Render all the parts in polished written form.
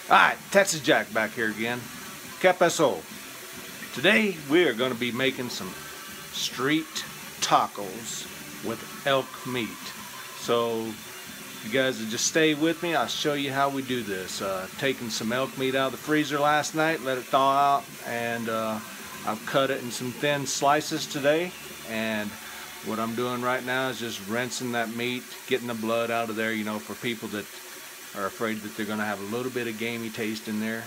Alright, Texas Jack back here again. Capaso. Today we are going to be making some street tacos with elk meat. So you guys will just stay with me. I'll show you how we do this. Taking some elk meat out of the freezer last night, let it thaw out, and I've cut it in some thin slices today. And what I'm doing right now is just rinsing that meat, getting the blood out of there, you know, for people that are afraid that they're going to have a little bit of gamey taste in there.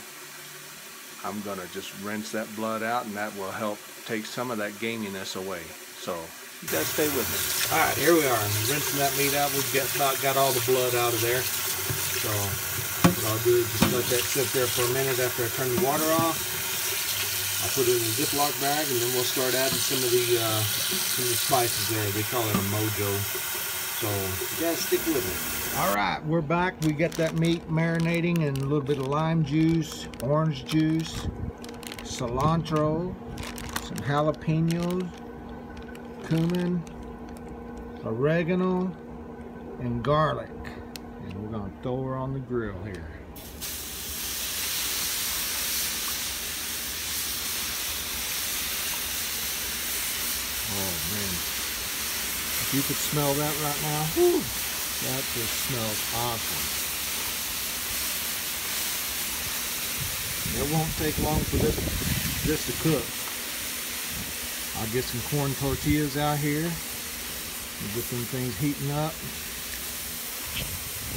I'm going to just rinse that blood out, and that will help take some of that gaminess away. So you guys stay with me. Alright, here we are. I'm rinsing that meat out. We've got all the blood out of there. So what I'll do is just let that sit there for a minute after I turn the water off. I'll put it in a Ziploc bag, and then we'll start adding some of the spices there. They call it a mojo. So you guys stick with me. Alright, we're back. We got that meat marinating in a little bit of lime juice, orange juice, cilantro, some jalapenos, cumin, oregano, and garlic. And we're going to throw her on the grill here. Oh man, if you could smell that right now, whew, that just smells awesome. It won't take long for this to cook. I'll get some corn tortillas out here and get some things heating up.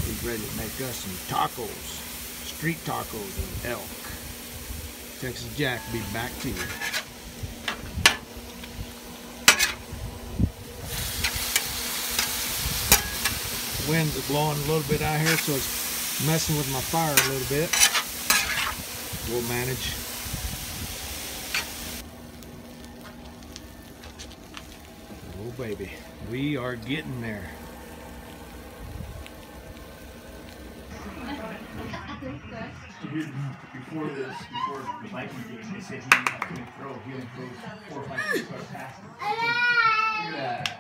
We're ready to make us some tacos, street tacos with elk. Texas Jack will be back to you. Winds are blowing a little bit out here, so it's messing with my fire a little bit. We'll manage. Oh baby, we are getting there. Before the Viking game, they said he couldn't throw. He only throws 4 or 5 passes. Look at that.